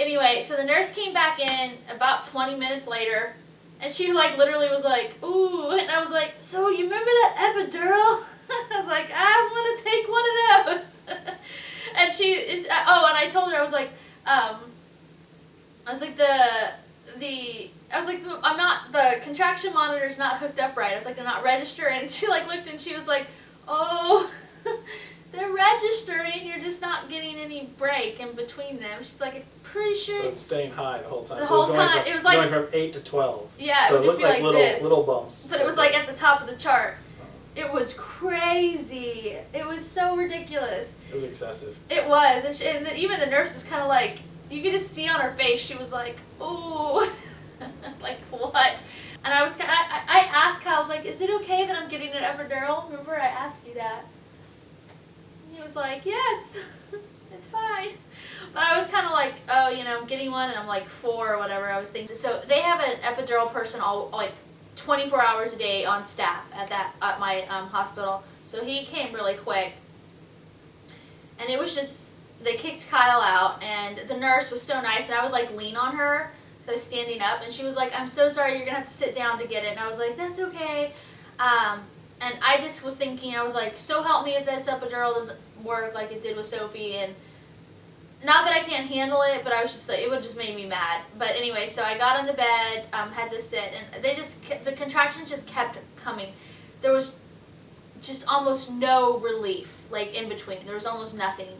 Anyway, so the nurse came back in about 20 minutes later, and she like literally was like, ooh, and I was like, so you remember that epidural? I was like, I'm gonna take one of those. And I told her, I was like, I'm not, the contraction monitor's not hooked up right. I was like, they're not registering. And she like looked and she was like, oh, they're registering, you're just not getting any break in between them. She's like, I'm pretty sure. So it's staying high the whole time. The whole time. It was like going from 8 to 12. Yeah, so it would just be like little bumps. But it was like at the top of the charts. It was crazy. It was so ridiculous. It was excessive. It was, and then even the nurse was kind of like, you could just see on her face, she was like, ooh, like what? And I asked Kyle, I was like, is it okay that I'm getting an epidural? Remember I asked you that? And he was like, yes, it's fine. But I was kind of like, oh, I'm getting one, and I'm like 4 or whatever, I was thinking. So they have an epidural person all, like, 24 hours a day on staff at my hospital. So he came really quick. And it was just, they kicked Kyle out, and the nurse was so nice, and I would like lean on her, so I was standing up, and she was like, I'm so sorry, you're going to have to sit down to get it. And I was like, that's okay. And I just was thinking, I was like, so help me if this epidural doesn't work like it did with Sophie. And not that I can't handle it, but I was just like, it would just make me mad. But anyway, so I got on the bed, had to sit, and the contractions just kept coming. There was just almost no relief, like in between. There was almost nothing.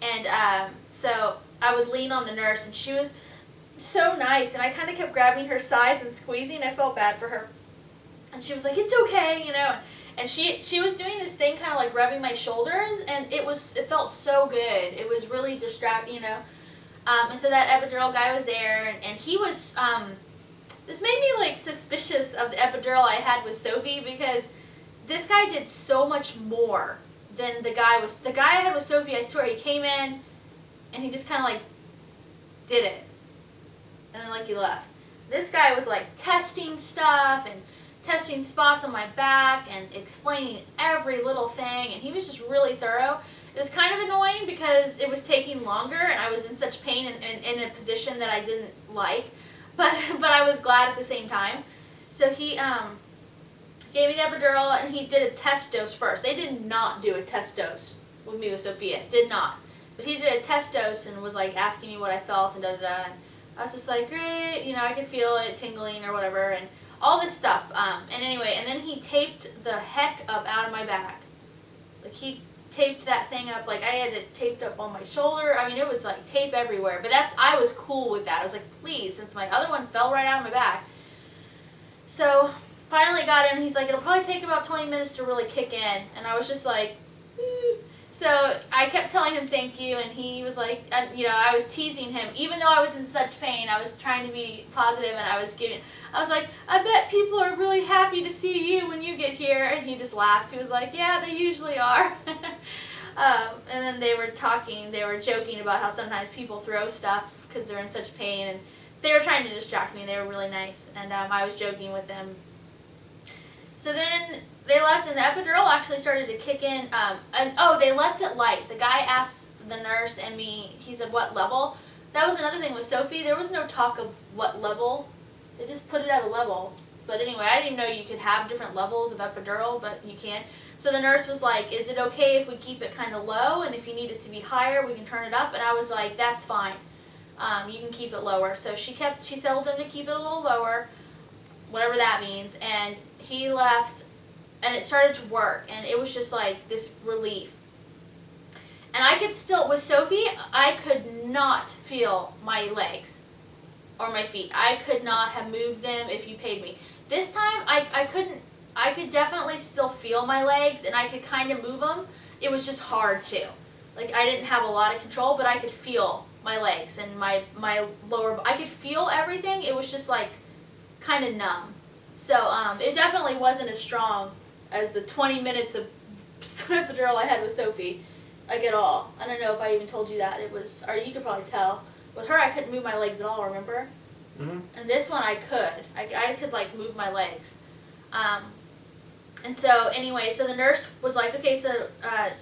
And so I would lean on the nurse, and she was so nice, and I kind of kept grabbing her sides and squeezing. I felt bad for her. And she was like, it's okay, And she was doing this thing, kind of like rubbing my shoulders, and it felt so good. It was really distracting, And so that epidural guy was there, and he was, this made me like suspicious of the epidural I had with Sophie, because this guy did so much more than the guy I had with Sophie. I swear, he came in, and he just kind of like did it, and then like he left. This guy was like testing stuff, and testing spots on my back and explaining every little thing, and he was just really thorough. It was kind of annoying because it was taking longer, and I was in such pain and in a position that I didn't like, but I was glad at the same time. So he gave me the epidural, and he did a test dose first. They did not do a test dose with me with Sophia, did not. But he did a test dose and was like asking me what I felt and da-da-da, and I was just like, great, I could feel it tingling or whatever, and all this stuff. And anyway, and then he taped the heck up out of my back. Like, he taped that thing up, like I had it taped up on my shoulder. I mean, it was like tape everywhere. But I was cool with that. I was like, please, since my other one fell right out of my back. So finally got in. He's like, it'll probably take about 20 minutes to really kick in. And I was just like, So I kept telling him thank you, and he was like, I was teasing him. Even though I was in such pain, I was trying to be positive, and I was like, I bet people are really happy to see you when you get here. And he just laughed. He was like, yeah, they usually are. And then they were joking about how sometimes people throw stuff because they're in such pain, and they were trying to distract me. They were really nice, and I was joking with them. So then they left, and the epidural actually started to kick in. They left it light. The guy asked the nurse and me, he said, what level? That was another thing with Sophie. There was no talk of what level. They just put it at a level. But anyway, I didn't even know you could have different levels of epidural, but you can. So the nurse was like, is it okay if we keep it kind of low, and if you need it to be higher, we can turn it up? And I was like, that's fine. You can keep it lower. So she told him to keep it a little lower, whatever that means, and he left, and it started to work, and it was just like this relief. And I could still, with Sophie, I could not feel my legs or my feet. I could not have moved them if you paid me. This time, I couldn't. I could definitely still feel my legs, and I could kind of move them. It was just hard to. Like, I didn't have a lot of control, but I could feel my legs and my lower, I could feel everything. It was just like kind of numb. So it definitely wasn't as strong as the 20 minutes of epidural I had with Sophie, like at all. I don't know if I even told you that. It was, or you could probably tell. With her, I couldn't move my legs at all, remember? Mm-hmm. And this one I could. I could like move my legs. And so anyway, so the nurse was like, okay, so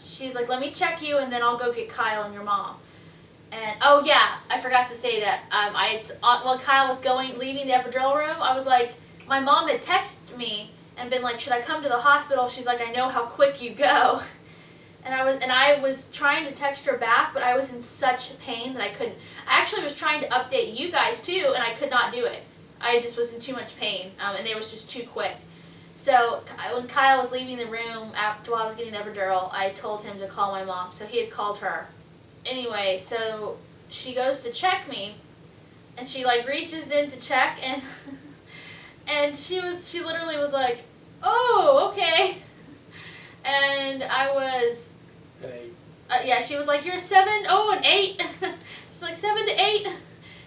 she's like, let me check you, and then I'll go get Kyle and your mom. And oh yeah, I forgot to say that while Kyle was leaving the epidural room, I was like, my mom had texted me and been like, should I come to the hospital? She's like, I know how quick you go. And I was trying to text her back, but I was in such pain that I couldn't. I actually was trying to update you guys too, and I could not do it. I just was in too much pain, and it was just too quick. So when Kyle was leaving the room while I was getting the epidural, I told him to call my mom. So he had called her. Anyway, so she goes to check me, and she like reaches in to check, and and she literally was like, oh, okay. And I was, An 8. yeah, she was like, you're 7, oh, an 8. She's like, 7 to 8.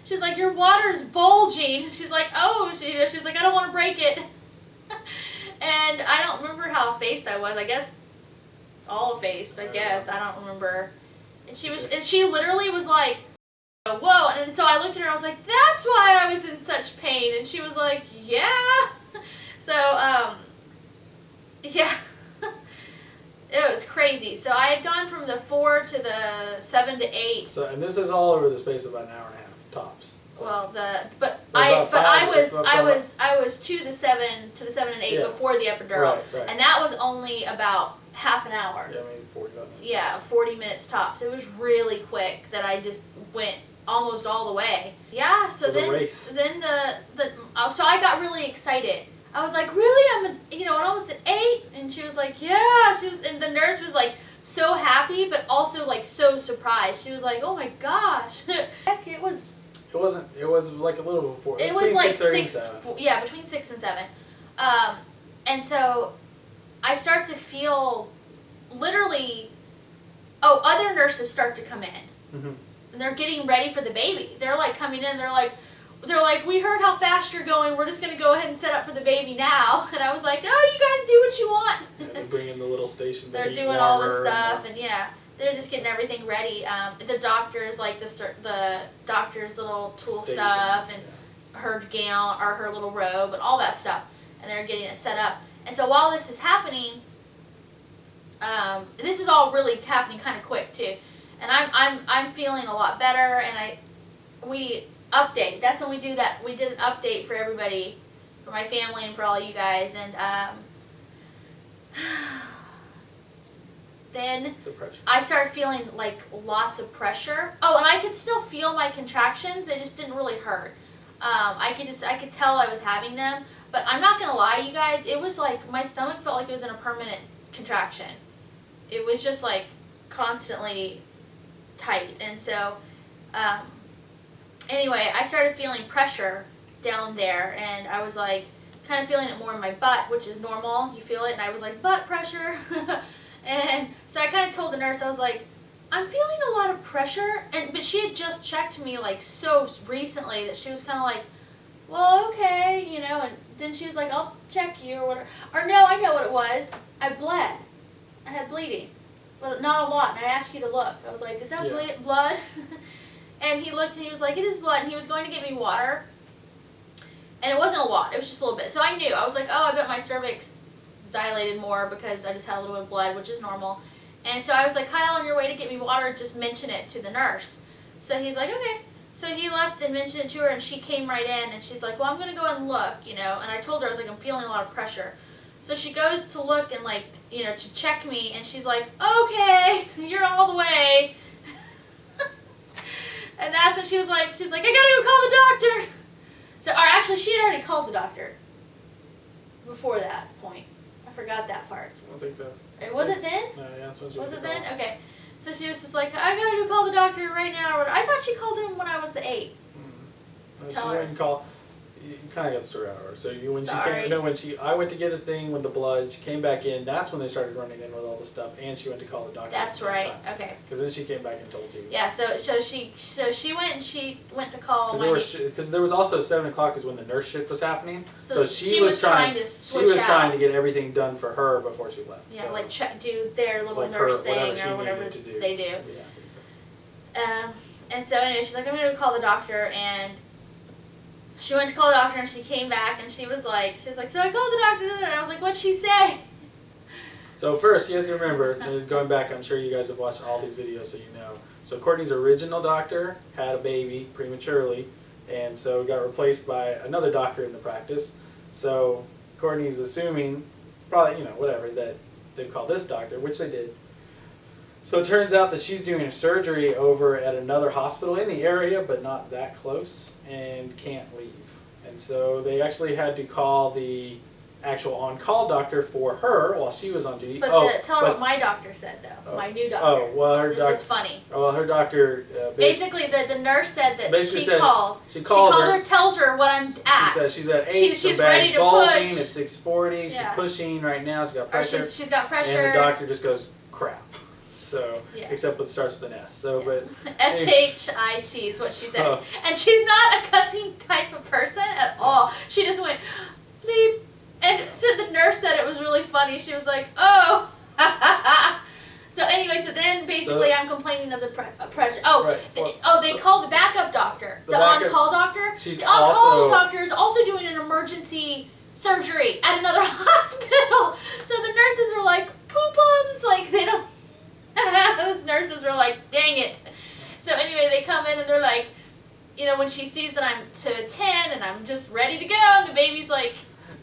She's like, your water's bulging. She's like, oh, she's like, I don't want to break it. And I don't remember how faced I was. I guess all faced, I guess. I don't remember. And she literally was like, whoa. And so I looked at her, I was like, that's why I was in such pain. And she was like, yeah. So, yeah. It was crazy. So I had gone from the 4 to the 7 to 8. So, and this is all over the space of about an hour and a half, tops. Well, I was to the 7 and 8 Yeah. before the epidural, Right. and that was only about half an hour. Yeah, maybe 45 minutes. Yeah, 40 minutes tops. It was really quick that I just went almost all the way. Yeah, so It was a race. then so I got really excited. I was like, really? I'm almost at 8, and she was like, yeah. And the nurse was like so happy, but also like so surprised. She was like, oh my gosh. Heck, it was. It wasn't. It was like a little before. It was like 6:30 and 6. 7. Yeah, between 6 and 7. And so I start to feel literally. Oh, other nurses start to come in. Mm-hmm. And they're getting ready for the baby. They're like coming in. They're like, we heard how fast you're going. We're just gonna go ahead and set up for the baby now. And I was like, oh, you guys do what you want. Yeah, they bring in the little station. They're doing all the stuff, and yeah. They're just getting everything ready. The doctors, like the doctor's little tool Station, stuff, and her gown or her little robe and all that stuff, and they're getting it set up. And so while this is happening, this is all really happening kind of quick too. And I'm feeling a lot better, and we update. That's when we do that. We did an update for everybody, for my family and for all you guys, and then I started feeling like lots of pressure. Oh, and I could still feel my contractions. They just didn't really hurt. I could tell I was having them. But I'm not gonna lie, you guys. It was like my stomach felt like it was in a permanent contraction. It was just like constantly tight. And so, anyway, I started feeling pressure down there, and I was like kind of feeling it more in my butt, which is normal. You feel it, and I was like, butt pressure. And so I kind of told the nurse, I was like, I'm feeling a lot of pressure, but she had just checked me like so recently that she was kind of like, well, okay, and then she was like, I'll check you or whatever. Or no, I know what it was. I bled. I had bleeding, but not a lot, and I asked you to look. I was like, is that blood? And he looked, and he was like, it is blood, and he was going to get me water, and it wasn't a lot. It was just a little bit. So I knew. I was like, oh, I bet my cervix dilated more because I just had a little bit of blood, which is normal. And so I was like, Kyle, on your way to get me water, just mention it to the nurse. So he's like, okay. So he left and mentioned it to her, and she came right in, and she's like, well, I'm going to go and look, and I told her, I was like, I'm feeling a lot of pressure. So she goes to look and like, to check me, and she's like, okay, you're all the way. And that's when she was like, I gotta go call the doctor. So, or actually, she had already called the doctor before that point. I forgot that part. I don't think so. It was it then? No, yeah, that's when she was it then? Okay. So she was just like, I gotta go call the doctor right now. I thought she called him when I was the 8. No, she didn't call. You kind of got the story out of her. So I went to get a thing with the blood. She came back in. That's when they started running in with all the stuff, and she went to call the doctor. That's right. Okay. Because then she came back and told you. Yeah. So she went to call. Because there was also 7 o'clock is when the nurse shift was happening. So she was trying to switch out. She was trying to get everything done for her before she left. Yeah, so, like do their little nurse thing or whatever they do. Yeah. And so anyway, she's like, I'm gonna go call the doctor, and she went to call the doctor, and she came back, and she was like, so I called the doctor, and I was like, what'd she say? So first, you have to remember, going back, I'm sure you guys have watched all these videos, so you know. So Courtney's original doctor had a baby prematurely, and so got replaced by another doctor in the practice. So Courtney's assuming, probably, whatever, that they'd call this doctor, which they did. So it turns out that she's doing a surgery over at another hospital in the area, but not that close, and can't leave. And so they actually had to call the actual on-call doctor for her while she was on duty. But tell her what my doctor said, though. My new doctor. Oh, well, her doctor. This is funny. Well, her doctor. Basically, the nurse said that she called. She calls her, tells her what I'm at. She says she's at 8. She's her ready bag's to bulging push. at 6:40. She's pushing right now. She's got pressure. She's got pressure. And the doctor just goes crap. So except it starts with an S. So but S-H-I-T is what she said, and she's not a cussing type of person at all. She just went bleep. And so the nurse said it was really funny. She was like, oh. So anyway, so then basically I'm complaining of the pressure. Oh, right. They called the backup doctor. The on-call doctor. The on-call doctor is also doing an emergency surgery at another hospital. So the nurses were like, poopums. Like, they don't. Those nurses were like, dang it. So anyway, they come in and they're like, when she sees that I'm to 10 and I'm just ready to go, and the baby's like.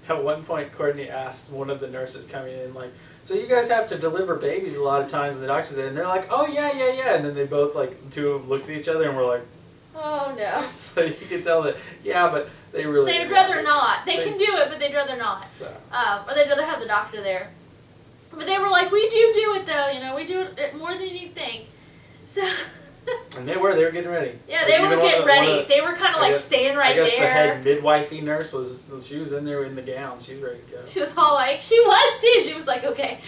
At one point, Courtney asked one of the nurses coming in, like, so you guys have to deliver babies a lot of times, and the doctor said, and they're like, oh, yeah. And then they both, like, two of them looked at each other and were like, oh, no. So you can tell that, but they really... They'd rather not. They can do it, but they'd rather not. So. Or they'd rather have the doctor there. But they were like, we do it, though, we do it more than you think. So... And they were getting ready. Yeah, they were getting ready. They were kind of like staying right there. I guess the head midwifey nurse she was in there in the gown. She was ready to go. She was all like, she was too. She was like, okay.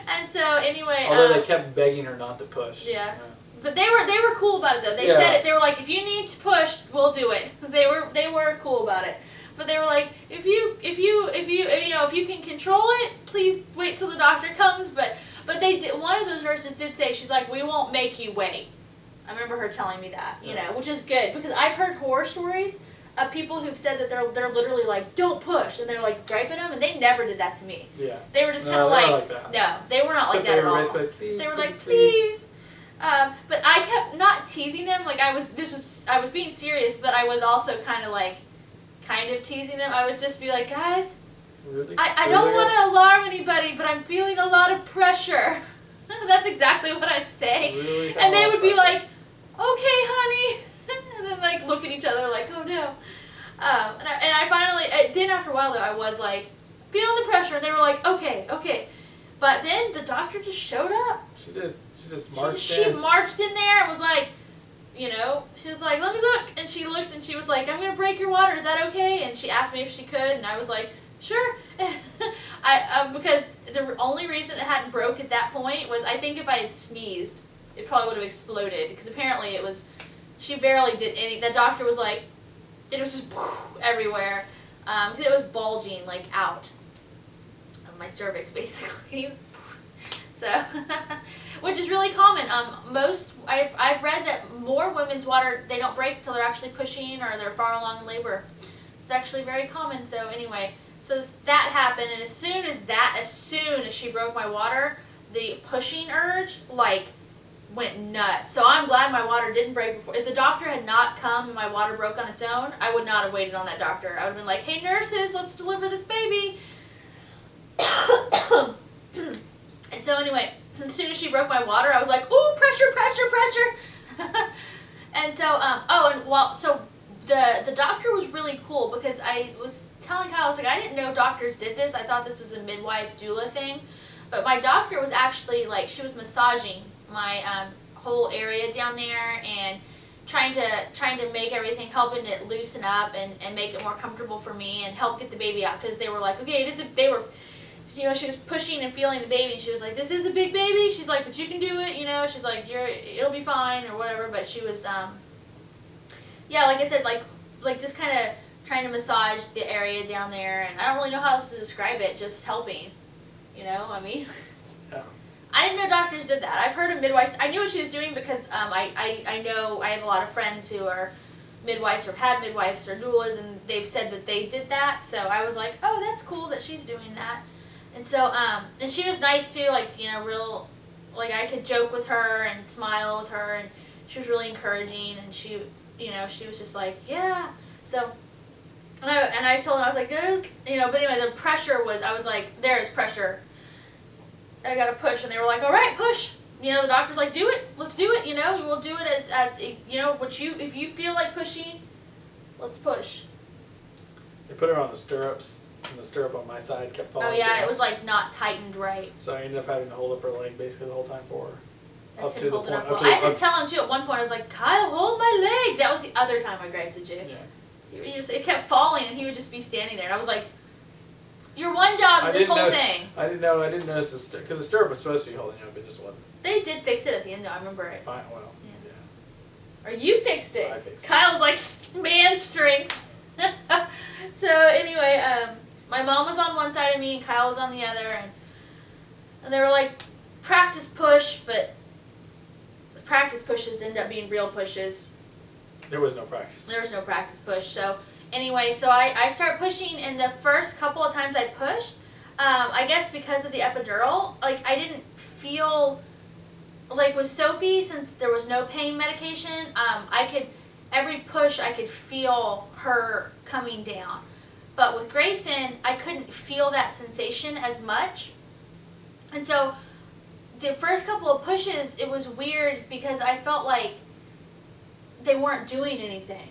And so anyway. Although they kept begging her not to push. Yeah. But they were cool about it though. They said it. They were like, if you need to push, we'll do it. They were cool about it. But they were like, if you can control it, please wait till the doctor comes. But they did, one of those nurses did say, she's like, we won't make you wait. I remember her telling me that, which is good, because I've heard horror stories of people who've said that they're literally like, don't push, and they're like griping them, and they never did that to me. Yeah. They were just kind of like no, they were not like that at all. They were like, please. But I kept not teasing them, like I was being serious, but I was also kind of teasing them. I would just be like, guys, really? I don't want to alarm anybody, but I'm feeling a lot of pressure. That's exactly what I'd say. Really? And they would be like, okay, honey. And then like look at each other like, oh no. And I finally, then after a while though, I was like, feeling the pressure, and they were like, okay. But then the doctor just showed up. She did. She just marched in. She marched in there and was like, she was like, let me look. And she looked and she was like, I'm going to break your water. Is that okay? And she asked me if she could, and I was like, sure. Because the only reason it hadn't broke at that point was I think if I had sneezed, it probably would have exploded. Because apparently she barely did any. The doctor was like, it was just everywhere. Because it was bulging, like, out of my cervix, basically. So, which is really common. I've read that more women's water, they don't break until they're actually pushing or they're far along in labor. It's actually very common. So anyway, so that happened, and as soon as she broke my water, the pushing urge went nuts. So I'm glad my water didn't break before. If the doctor had not come and my water broke on its own, I would not have waited on that doctor. I would have been like, hey nurses, let's deliver this baby. And so anyway, as soon as she broke my water, I was like, ooh, pressure. And so, so the doctor was really cool, because I was telling Kyle, I was like, I didn't know doctors did this. I thought this was a midwife doula thing. But my doctor was actually, she was massaging my whole area down there and trying to make everything, helping it loosen up and make it more comfortable for me and help get the baby out, because they were like, okay, she was pushing and feeling the baby, and she was like, this is a big baby. She's like, but you can do it, she's like, it'll be fine or whatever. But she was, like I said, like just kind of trying to massage the area down there, and I don't really know how else to describe it, just helping, I mean. Yeah. I didn't know doctors did that. I've heard of midwives. I knew what she was doing because I know I have a lot of friends who are midwives or have had midwives or doulas, and they've said that they did that. So I was like, oh, that's cool that she's doing that. And so, and she was nice too, real like I could joke with her and smile with her, and she was really encouraging, and she, you know, she was just like, yeah. So, and I told her, I was like, there's, you know, but anyway, the pressure was, I was like, there's pressure. I gotta push, and they were like, all right, push. You know, the doctor's like, do it, let's do it, you know, we'll do it at you know, if you feel like pushing, let's push. They put her on the stirrups, and the stirrup on my side kept falling Oh yeah, down. it was like not tightened right. So I ended up having to hold up her leg basically the whole time for her. I Up to couldn't the hold it point. up Up well. to I the, had to up, tell him too at one point, I was like, Kyle, hold my leg. That was the other time I griped at you. yeah. It kept falling, and he would just be standing there, and I was like, your one job in this whole thing. I didn't notice the stirrup, because the stirrup was supposed to be holding you up, it just wasn't. They did fix it at the end though, I remember it. Fine, well, Or you fixed it. I fixed it. Kyle's like, man strength. So anyway, my mom was on one side of me and Kyle was on the other, and they were like, practice push, but practice pushes ended up being real pushes. There was no practice. There was no practice push. So anyway, so I started pushing, and the first couple of times I pushed, I guess because of the epidural, like I didn't feel, like with Sophie, since there was no pain medication, every push I could feel her coming down. But with Grayson, I couldn't feel that sensation as much. And so the first couple of pushes, it was weird because I felt like they weren't doing anything.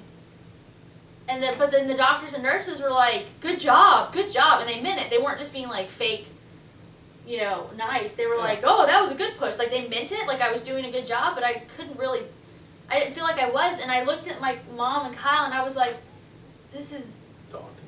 But then the doctors and nurses were like, good job, and they meant it. They weren't just being like fake, you know, nice. They were like, oh, that was a good push. Like they meant it, like I was doing a good job, but I didn't feel like I was. And I looked at my mom and Kyle, and I was like, this is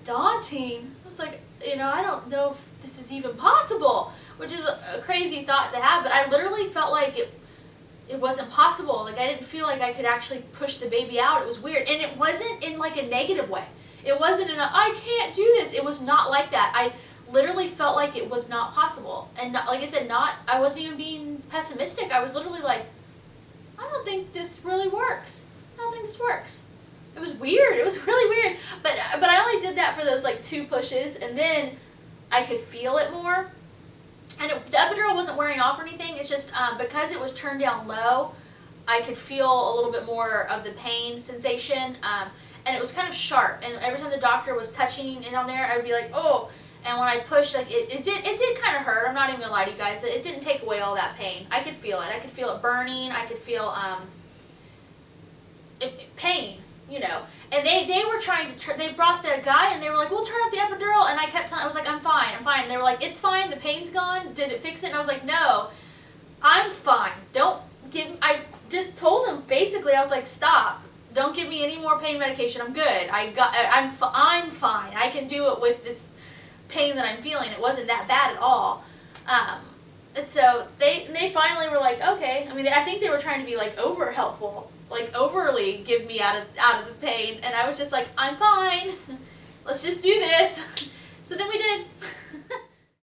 daunting. I was like, you know, I don't know if this is even possible, which is a crazy thought to have, but I literally felt like it wasn't possible. Like I didn't feel like I could actually push the baby out. It was weird. And it wasn't in like a negative way. It wasn't in a, I can't do this. It was not like that. I literally felt like it was not possible. And not, like I said, I wasn't even being pessimistic. I was literally like, I don't think this really works. I don't think this works. It was weird. It was really weird. But I only did that for those like 2 pushes, and then I could feel it more. And the epidural wasn't wearing off or anything. It's just because it was turned down low, I could feel a little bit more of the pain sensation. And it was kind of sharp. And every time the doctor was touching it on there, I'd be like, oh. And when I pushed, like it did kind of hurt. I'm not even gonna lie to you guys. It didn't take away all that pain. I could feel it. I could feel it burning. I could feel pain. You know, and they were trying to, they brought the guy and they were like, we'll turn up the epidural, and I kept telling, I was like, I'm fine, and they were like, it's fine, the pain's gone, did it fix it? And I was like, no, I'm fine, I just told them, basically, I was like, stop, don't give me any more pain medication, I'm good, I'm fine, I can do it with this pain that I'm feeling. It wasn't that bad at all. And so they finally were like, okay. I mean, I think they were trying to be like over helpful, like overly give me out of the pain, and I was just like, I'm fine. Let's just do this. So then we did.